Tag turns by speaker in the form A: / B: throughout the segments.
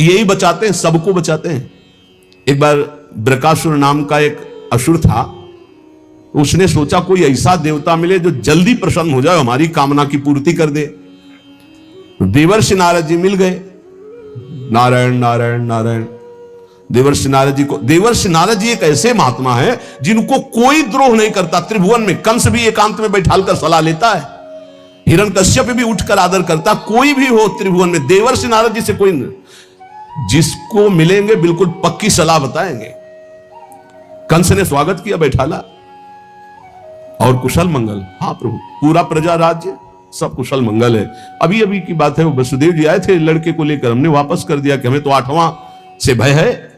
A: यही बचाते हैं, सबको बचाते हैं। एक बार बृकासुर नाम का एक असुर था, उसने सोचा कोई ऐसा देवता मिले जो जल्दी प्रसन्न हो जाए, हमारी कामना की पूर्ति कर दे। देवर्षि नारद जी मिल गए। नारायण नारायण नारायण। देवर्षि नारद जी को, देवर्षि नारद जी एक ऐसे महात्मा है जिनको कोई द्रोह नहीं करता। त्रिभुवन में कंस भी एकांत में बैठालकर सलाह लेता है, हिरण्यकश्यप भी उठकर आदर करता। कोई भी हो त्रिभुवन में, देवर्षि नारद जी से कोई नहीं, जिसको मिलेंगे बिल्कुल पक्की सलाह बताएंगे। कंस ने स्वागत किया, बैठाला और कुशल मंगल। हाँ प्रभु, पूरा प्रजा राज्य सब कुशल मंगल है। अभी अभी की बात है, वो वसुदेव जी आए थे लड़के को लेकर, हमने वापस कर दिया कि हमें तो 8वां से भय है।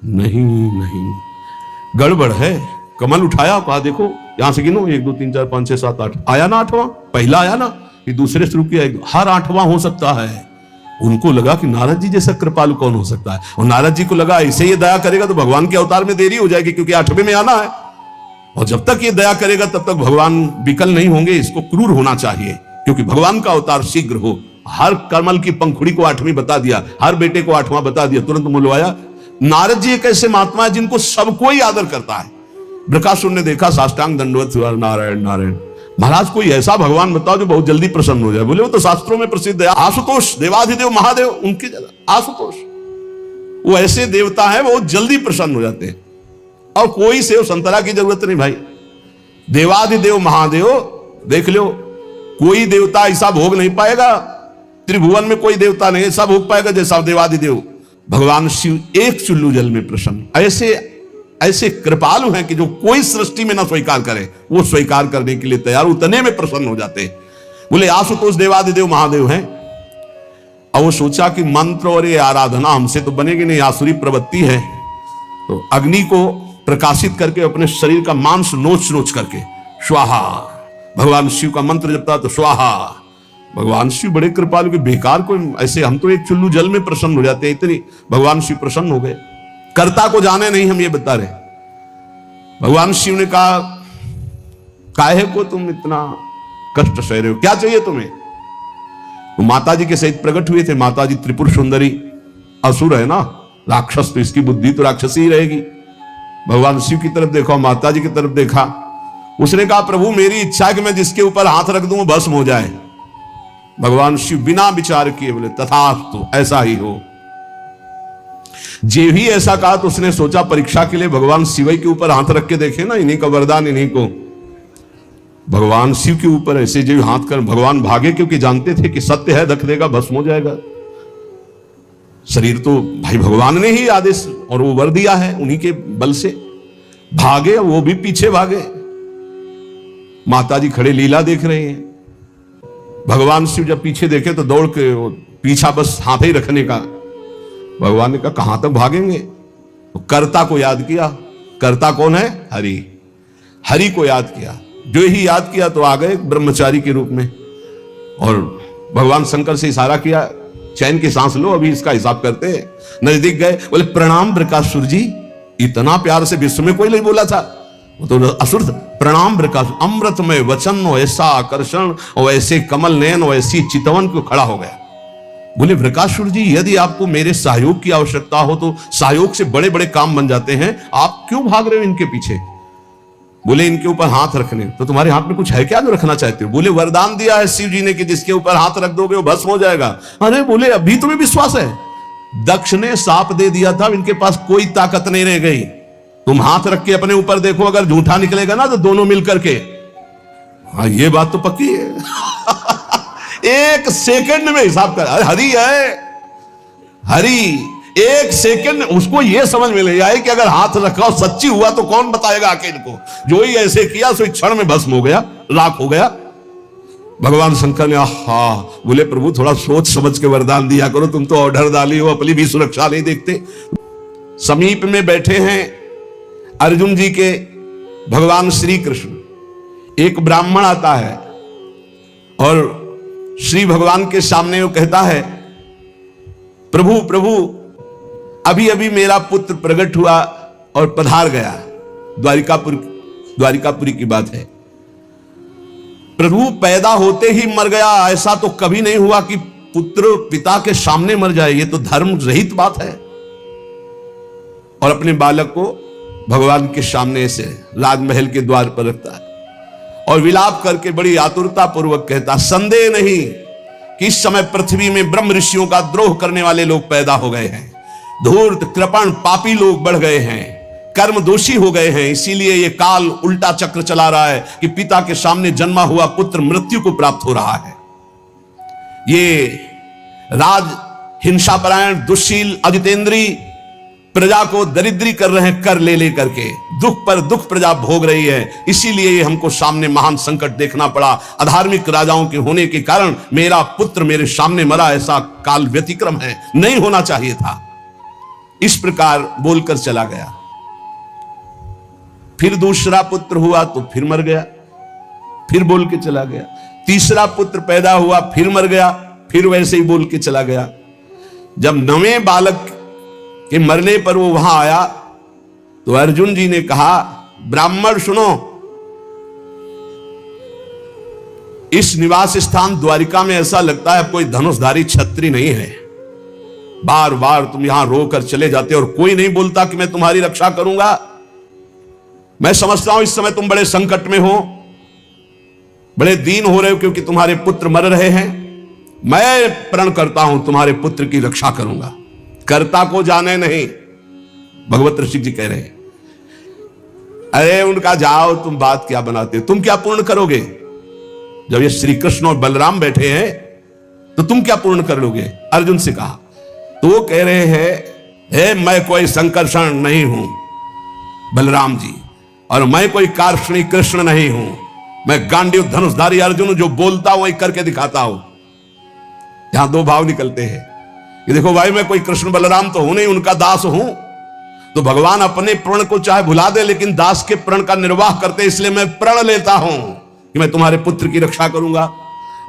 A: नहीं नहीं, गड़बड़ है। कमल उठाया, कहा देखो यहां से गिनो, 1 2 3 4 5 6 7 8, आया ना 8वां? पहला आया ना, ये दूसरे शुरू किया, हर 8वां हो सकता है। उनको लगा कि नारद जी जैसा कृपालु कौन हो सकता है, और नारद जी को लगा ऐसे ये दया करेगा तो भगवान के अवतार में देरी हो जाएगी, क्योंकि 8वें में आना है, और जब तक ये दया करेगा तब तक भगवान विकल नहीं होंगे, इसको क्रूर होना चाहिए, क्योंकि भगवान का अवतार शीघ्र हो। हर कमल की पंखुड़ी को 8वीं बता दिया, हर बेटे को 8वां बता दिया, तुरंत मुलवाया। नारद जी एक ऐसे महात्मा है जिनको सबको ही आदर करता है। बृकासुर ने देखा, साष्टांग दंडवत हुआ, नारायण नारायण। महाराज कोई ऐसा भगवान बताओ जो बहुत जल्दी प्रसन्न हो जाए। बोले वो तो शास्त्रों में प्रसिद्ध है, आशुतोष, देवाधिदेव महादेव, उनके आशुतोष, वो ऐसे देवता है बहुत जल्दी प्रसन्न हो जाते हैं, और कोई सेव संतरा की जरूरत नहीं भाई। देवाधिदेव महादेव देख लो, कोई देवता ऐसा भोग नहीं पाएगा, त्रिभुवन में कोई देवता नहीं ऐसा भोग पाएगा जैसा देवाधिदेव भगवान शिव एक चुल्लू जल में प्रसन्न। ऐसे ऐसे कृपालु हैं कि जो कोई सृष्टि में ना स्वीकार करे, वो स्वीकार करने के लिए तैयार, उतने में प्रसन्न हो जाते हैं। बोले आशुतोष देवाधिदेव महादेव हैं। और वो सोचा कि मंत्र और ये आराधना हमसे तो बनेगी नहीं, आसुरी प्रवृत्ति है, तो अग्नि को प्रकाशित करके अपने शरीर का मांस नोच नोच करके स्वाहा, भगवान शिव का मंत्र जपता तो स्वाहा। भगवान शिव बड़े कृपालु, के बेकार को ऐसे, हम तो एक चुल्लू जल में प्रसन्न हो जाते हैं, इतनी भगवान शिव प्रसन्न हो गए। कर्ता को जाने नहीं, हम ये बता रहे। भगवान शिव ने कहा काहे को तुम इतना कष्ट सह रहे हो, क्या चाहिए तुम्हें? तो माता जी के सहित प्रकट हुए थे। माता जी त्रिपुर सुंदरी, असुर है ना, राक्षस, तो इसकी बुद्धि तो राक्षसी ही रहेगी। भगवान शिव की तरफ देखा, माता जी की तरफ देखा। उसने कहा प्रभु मेरी इच्छा है कि मैं जिसके ऊपर हाथ रख दूं वो भस्म हो जाए। भगवान शिव बिना विचार किए बोले तथास्तु, ऐसा ही हो। जे भी ऐसा कहा तो उसने सोचा परीक्षा के लिए भगवान शिव के ऊपर हाथ रख के देखे ना, इन्हीं का वरदान इन्हीं को। भगवान शिव के ऊपर ऐसे जो हाथ कर भगवान भागे, क्योंकि जानते थे कि सत्य है, रख देगा भस्म हो जाएगा। शरीर तो भाई भगवान ने ही आदेश और वो वर दिया है, उन्हीं के बल से भागे, वो भी पीछे भागे। माता जी खड़े लीला देख रहे हैं। भगवान शिव जब पीछे देखे तो दौड़ के पीछा बस हाथ ही रखने का। भगवान ने कहा कहां तक भागेंगे? तो कर्ता को याद किया। कर्ता कौन है? हरि। हरि को याद किया। जो ही याद किया तो आ गए ब्रह्मचारी के रूप में, और भगवान शंकर से इशारा किया चैन की सांस लो, अभी इसका हिसाब करते हैं। नजदीक गए, बोले प्रणाम बृकासुर जी। इतना प्यार से विश्व में कोई नहीं बोला था, वो तो असुर था। प्रणाम बृकासुर, अमृतमय वचन और ऐसा आकर्षण और ऐसे कमल नयन और ऐसी चितवन को खड़ा हो गया। बोले बृकासुर जी यदि आपको मेरे सहयोग की आवश्यकता हो तो सहयोग से बड़े बड़े काम बन जाते हैं, आप क्यों भाग रहे हो इनके पीछे? बोले इनके ऊपर हाथ रखने, तो तुम्हारे हाथ में कुछ है क्या जो रखना चाहते हो? बोले वरदान दिया है शिव जी ने कि जिसके ऊपर हाथ रख दोगे वो भस्म हो जाएगा। अरे बोले अभी तुम्हें विश्वास है? दक्ष ने साप दे दिया था, इनके पास कोई ताकत नहीं रह गई। तुम हाथ रख के अपने ऊपर देखो, अगर झूठा निकलेगा ना तो दोनों मिलकर के। हाँ ये बात तो पक्की है। एक सेकंड में हिसाब कर, हरि है हरि। एक सेकंड उसको यह समझ में ले आए कि अगर हाथ रखा सच्ची हुआ तो कौन बताएगा आके इनको। जो ही ऐसे किया सो क्षण में भस्म हो गया, राख हो गया। भगवान शंकर ने आहा, बोले प्रभु थोड़ा सोच समझ के वरदान दिया करो, तुम तो ऑर्डर डाली हो, अपनी भी सुरक्षा नहीं देखते। समीप में बैठे हैं अर्जुन जी के भगवान श्री कृष्ण। एक ब्राह्मण आता है और श्री भगवान के सामने वो कहता है प्रभु प्रभु अभी अभी मेरा पुत्र प्रकट हुआ और पधार गया। द्वारिकापुरी की बात है। प्रभु पैदा होते ही मर गया, ऐसा तो कभी नहीं हुआ कि पुत्र पिता के सामने मर जाए, ये तो धर्म रहित बात है। और अपने बालक को भगवान के सामने से राजमहल के द्वार पर रखता है और विलाप करके बड़ी आतुरता पूर्वक कहता, संदेह नहीं कि इस समय पृथ्वी में ब्रह्म ऋषियों का द्रोह करने वाले लोग पैदा हो गए हैं, धूर्त कृपण पापी लोग बढ़ गए हैं, कर्म दोषी हो गए हैं। इसीलिए ये काल उल्टा चक्र चला रहा है कि पिता के सामने जन्मा हुआ पुत्र मृत्यु को प्राप्त हो रहा है। ये राज हिंसापरायण दुश्शील अजितेंद्री प्रजा को दरिद्री कर रहे हैं, कर ले ले करके दुख पर दुख प्रजा भोग रही है। इसीलिए हमको सामने महान संकट देखना पड़ा। अधार्मिक राजाओं के होने के कारण मेरा पुत्र मेरे सामने मरा, ऐसा काल व्यतिक्रम है, नहीं होना चाहिए था। इस प्रकार बोलकर चला गया। फिर दूसरा पुत्र हुआ तो फिर मर गया, फिर बोल के चला गया। तीसरा पुत्र पैदा हुआ, फिर मर गया, फिर वैसे ही बोल के चला गया। जब नवें बालक के मरने पर वो वहां आया तो अर्जुन जी ने कहा, ब्राह्मण सुनो, इस निवास स्थान द्वारिका में ऐसा लगता है कोई धनुषधारी छत्री नहीं है। बार बार तुम यहां रोकर चले जाते और कोई नहीं बोलता कि मैं तुम्हारी रक्षा करूंगा। मैं समझता हूं इस समय तुम बड़े संकट में हो, बड़े दीन हो रहे हो क्योंकि तुम्हारे पुत्र मर रहे हैं। मैं प्रण करता हूं तुम्हारे पुत्र की रक्षा करूंगा। कर्ता को जाने नहीं, भगवत ऋषि जी कह रहे हैं। अरे उनका जाओ, तुम बात क्या बनाते हो, तुम क्या पूर्ण करोगे? जब ये श्री कृष्ण और बलराम बैठे हैं तो तुम क्या पूर्ण कर लोगे? अर्जुन से कहा तो वो कह रहे हैं, मैं कोई संकर्षण नहीं हूं बलराम जी, और मैं कोई कार्षणी कृष्ण नहीं हूं। मैं गांडीव धनुषधारी अर्जुन, जो बोलता हूं वही करके दिखाता हूं। यहां दो भाव निकलते हैं कि देखो भाई, मैं कोई कृष्ण बलराम तो हूं नहीं, उनका दास हूं। तो भगवान अपने प्रण को चाहे भुला दे, लेकिन दास के प्रण का निर्वाह करते, इसलिए मैं प्रण लेता हूं कि मैं तुम्हारे पुत्र की रक्षा करूंगा।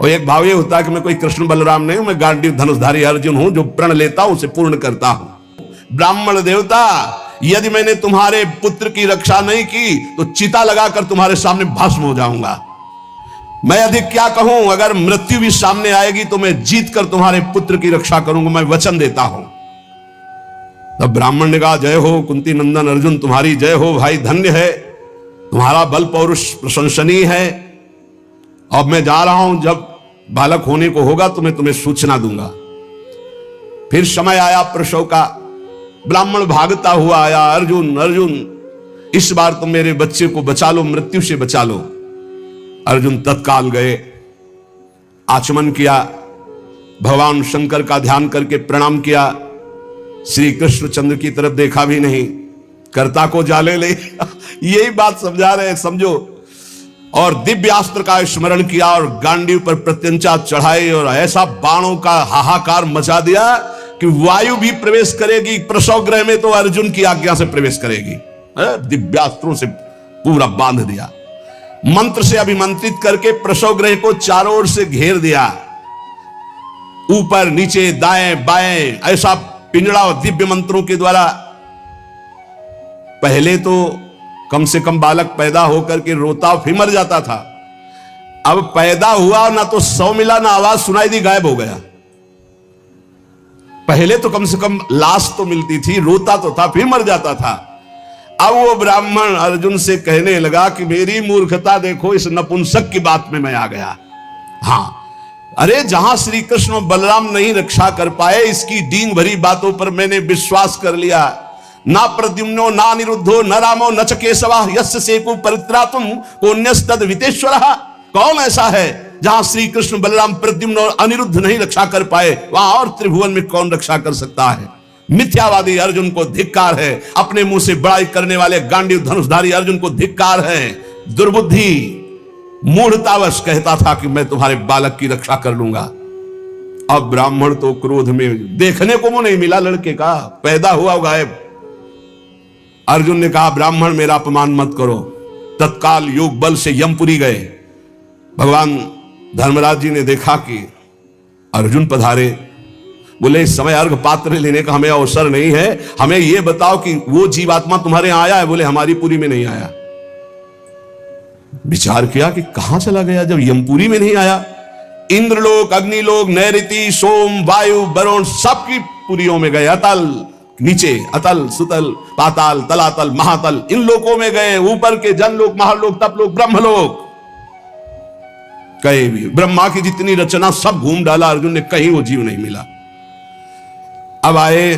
A: और एक भाव ये होता है कि मैं कोई कृष्ण बलराम नहीं हूं, मैं गांडीव धनुषधारी अर्जुन हूं, जो प्रण लेता हूं उसे पूर्ण करता हूं। ब्राह्मण देवता, यदि मैंने तुम्हारे पुत्र की रक्षा नहीं की तो चिता लगाकर तुम्हारे सामने भस्म हो जाऊंगा। मैं अधिक क्या कहूं, अगर मृत्यु भी सामने आएगी तो मैं जीत कर तुम्हारे पुत्र की रक्षा करूंगा, मैं वचन देता हूं। तब ब्राह्मण ने कहा, जय हो कुंती नंदन अर्जुन, तुम्हारी जय हो भाई, धन्य है, तुम्हारा बल पौरुष प्रशंसनीय है। अब मैं जा रहा हूं, जब बालक होने को होगा तो मैं तुम्हें सूचना दूंगा। फिर समय आया प्रसव का, ब्राह्मण भागता हुआ आया, अर्जुन अर्जुन, इस बार तुम मेरे बच्चे को बचा लो, मृत्यु से बचा लो। अर्जुन तत्काल गए, आचमन किया, भगवान शंकर का ध्यान करके प्रणाम किया, श्री कृष्ण चंद्र की तरफ देखा भी नहीं, कर्ता को जाले ले यही बात समझा रहे हैं, समझो। और दिव्यास्त्र का स्मरण किया और गांडीव पर प्रत्यंचा चढ़ाई और ऐसा बाणों का हाहाकार मचा दिया कि वायु भी प्रवेश करेगी प्रसव गृह में तो अर्जुन की आज्ञा से प्रवेश करेगी। दिव्यास्त्रों से पूरा बांध दिया, मंत्र से अभिमंत्रित करके प्रसव गृह को चारों ओर से घेर दिया, ऊपर नीचे दाएं बाएं, ऐसा पिंजड़ा और दिव्य मंत्रों के द्वारा। पहले तो कम से कम बालक पैदा होकर के रोता फिर मर जाता था, अब पैदा हुआ ना तो 100 मिला ना आवाज सुनाई दी, गायब हो गया। पहले तो कम से कम लाश तो मिलती थी, रोता तो था फिर मर जाता था। अब वो ब्राह्मण अर्जुन से कहने लगा कि मेरी मूर्खता देखो, इस नपुंसक की बात में मैं आ गया। हाँ, अरे जहां श्री कृष्ण और बलराम नहीं रक्षा कर पाए, इसकी डींग भरी बातों पर मैंने विश्वास कर लिया। ना प्रद्युम्नो ना अनिरुद्धो न रामो न च केशवा यस्य सेकु परित्रातुम कोन्यस्तद वितेश्वरः। कौन ऐसा है जहां श्री कृष्ण बलराम प्रद्युम्न और अनिरुद्ध नहीं रक्षा कर पाए, वहां और त्रिभुवन में कौन रक्षा कर सकता है? मिथ्यावादी अर्जुन को धिक्कार है, अपने मुंह से बड़ाई करने वाले गांडीव धनुषधारी अर्जुन को धिक्कार है। दुर्बुद्धि मूढ़तावश कहता था कि मैं तुम्हारे बालक की रक्षा कर लूंगा। अब ब्राह्मण तो क्रोध में, देखने को मुंह नहीं मिला लड़के का, पैदा हुआ गायब। अर्जुन ने कहा, ब्राह्मण मेरा अपमान मत करो। तत्काल योग बल से यमपुरी गए। भगवान धर्मराज जी ने देखा कि अर्जुन पधारे, बोले इस समय अर्घ पात्र लेने का हमें अवसर नहीं है, हमें यह बताओ कि वो जीवात्मा तुम्हारे यहां आया है? बोले हमारी पुरी में नहीं आया। विचार किया कि कहां चला गया, जब यमपुरी में नहीं आया, इंद्रलोक, अग्निलोक, नैऋति, सोम, वायु, वरुण सबकी पुरियों में गए। अतल नीचे, अतल, सुतल, पाताल, तलातल, महातल, इन लोकों में गए। ऊपर के जनलोक, महालोक, तपलोक, ब्रह्मलोक, कहीं भी ब्रह्मा की जितनी रचना सब घूम डाला अर्जुन ने, कहीं वो जीव नहीं मिला। अब आए,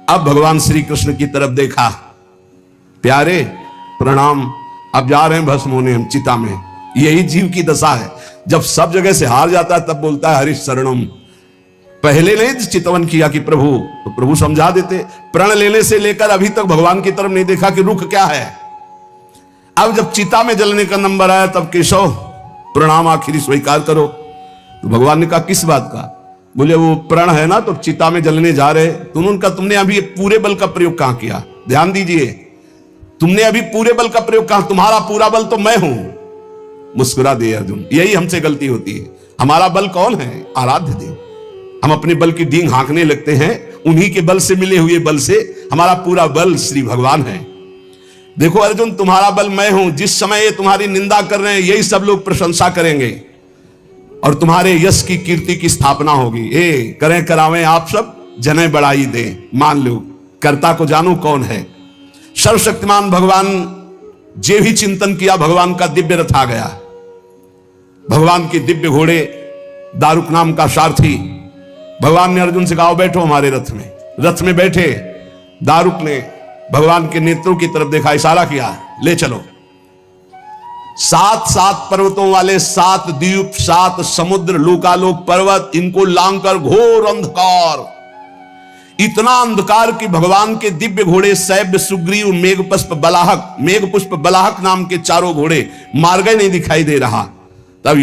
A: अब भगवान श्री कृष्ण की तरफ देखा, प्यारे प्रणाम, अब जा रहे हैं भस्म होने हम चिता में। यही जीव की दशा है, जब सब जगह से हार जाता है तब बोलता है हरि शरणम। पहले नहीं चितवन किया कि प्रभु, तो प्रभु समझा देते। प्रण लेने से लेकर अभी तक भगवान की तरफ नहीं देखा कि रुख क्या है। अब जब चिता में जलने का नंबर आया तब केशव प्रणाम आखिरी स्वीकार करो। तो भगवान ने कहा किस बात का? बोले वो प्रण है ना, तो चिता में जलने जा रहे। तुमने अभी पूरे बल का प्रयोग कहां किया? ध्यान दीजिए, तुमने अभी पूरे बल का प्रयोग कहां? तुम्हारा पूरा बल तो मैं हूं। मुस्कुरा दे अर्जुन, यही हमसे गलती होती है। हमारा बल कौन है? आराध्य देव। हम अपने बल की डींग हाँकने लगते हैं, उन्हीं के बल से मिले हुए बल से हमारा पूरा बल श्री भगवान है। देखो अर्जुन, तुम्हारा बल मैं हूं। जिस समय ये तुम्हारी निंदा कर रहे हैं यही सब लोग प्रशंसा करेंगे और तुम्हारे यश की कीर्ति की स्थापना होगी। करें करावें आप सब, जने बढ़ाई दे, मान लो कर्ता को जानो कौन है। सर्वशक्तिमान भगवान जे भी चिंतन किया, भगवान का दिव्य रथ आ गया। भगवान के दिव्य घोड़े, दारुक नाम का सारथी। भगवान ने अर्जुन से कहा बैठो हमारे रथ में। रथ में बैठे, दारुक ने भगवान के नेत्रों की तरफ देखा, इशारा किया, ले चलो। 7 पर्वतों वाले 7 द्वीप, 7 समुद्र, लोकालोक पर्वत, इनको लांघकर घोर अंधकार, इतना अंधकार कि भगवान के दिव्य घोड़े सैब्य, सुग्रीव, मेघपुष्प बलाहक नाम के चारों घोड़े मार्ग नहीं दिखाई दे रहा। तब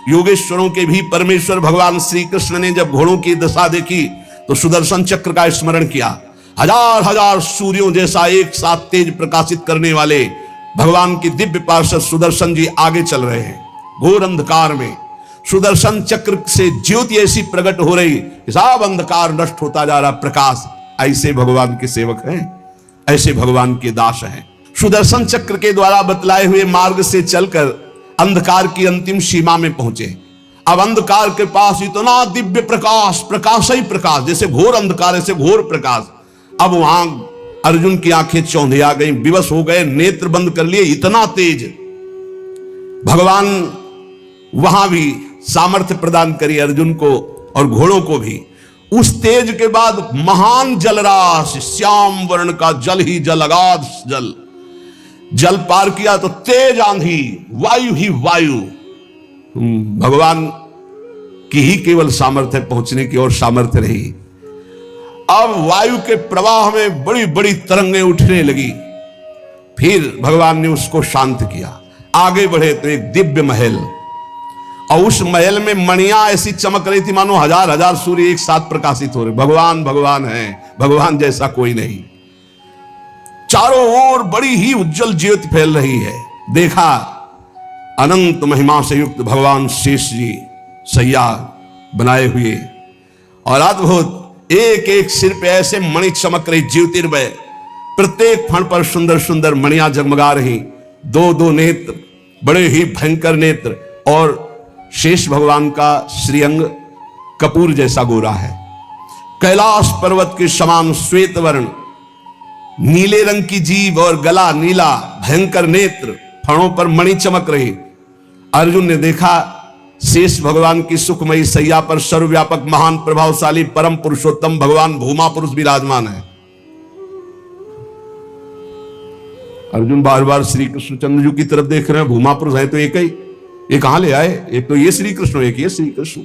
A: योगेश्वरों के भी परमेश्वर भगवान श्री कृष्ण ने जब घोड़ों की दशा देखी तो सुदर्शन चक्र का स्मरण किया। हजार हजार सूर्यों जैसा एक साथ तेज प्रकाशित करने वाले भगवान के दिव्य पार्षद सुदर्शन जी आगे चल रहे हैं। घोर अंधकार में सुदर्शन चक्र से ज्योति ऐसी प्रकट हो रही, सब अंधकार नष्ट होता जा रहा, प्रकाश। ऐसे भगवान के सेवक हैं, ऐसे भगवान के दास हैं। सुदर्शन चक्र के द्वारा बतलाए हुए मार्ग से चलकर अंधकार की अंतिम सीमा में पहुंचे। अब अंधकार के पास इतना दिव्य प्रकाश, प्रकाश ही प्रकाश, जैसे घोर अंधकार ऐसे घोर प्रकाश। अब वहां अर्जुन की आंखें चौंधिया गई, विवश हो गए, नेत्र बंद कर लिए, इतना तेज। भगवान वहां भी सामर्थ्य प्रदान करी अर्जुन को और घोड़ों को भी। उस तेज के बाद महान जलराशि, श्याम वर्ण का जल ही जल, अगाध जल, जल पार किया तो तेज आंधी, वायु ही वायु। भगवान की ही केवल सामर्थ्य पहुंचने की और सामर्थ्य रही। अब वायु के प्रवाह में बड़ी बड़ी तरंगें उठने लगी। फिर भगवान ने उसको शांत किया। आगे बढ़े तो एक दिव्य महल, और उस महल में मणियां ऐसी चमक रही थी मानो हजार हजार सूर्य एक साथ प्रकाशित हो रहे। भगवान भगवान है, भगवान जैसा कोई नहीं। चारों ओर बड़ी ही उज्जवल ज्योति फैल रही है। देखा अनंत महिमा से युक्त भगवान शेष जी सैया बनाए हुए, और अद्भुत एक एक सिर पे ऐसे मणि चमक रही, ज्योतिर्मय। प्रत्येक फण पर सुंदर सुंदर मणियां जगमगा रही। 2-2 नेत्र, बड़े ही भयंकर नेत्र, और शेष भगवान का श्रीअंग कपूर जैसा गोरा है। कैलाश पर्वत के समान श्वेत वर्ण, नीले रंग की जीभ और गला नीला, भयंकर नेत्र, फणों पर मणि चमक रही। अर्जुन ने देखा शेष भगवान की सुखमयी सैया पर सर्वव्यापक महान प्रभावशाली परम पुरुषोत्तम भगवान भूमा पुरुष विराजमान है। अर्जुन बार बार श्री कृष्ण चंद्र जी की तरफ देख रहे हैं। भूमा पुरुष है तो एक ही, ये कहां ले आए? एक तो ये श्री कृष्ण, एक ये श्री कृष्ण,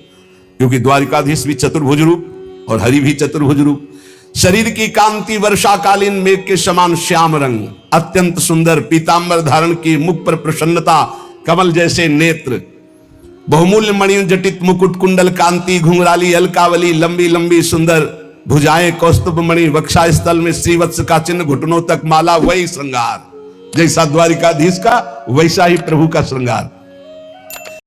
A: क्योंकि द्वारिकाधीश भी चतुर्भुज रूप और हरि भी चतुर्भुज रूप। शरीर की कांति वर्षाकालीन मेघ के समान श्याम रंग, अत्यंत सुंदर पीतांबर धारण की, मुख पर प्रसन्नता, कमल जैसे नेत्र, बहुमूल्य मणियों जटित मुकुट, कुंडल कांति, घुंघराली अलकावली, लंबी लंबी सुंदर भुजाएं, कौस्तुभ मणि, वक्षा स्थल में श्रीवत्स का चिन्ह, घुटनों तक माला। वही श्रृंगार जैसा द्वारिकाधीश का, वैसा ही प्रभु का श्रृंगार।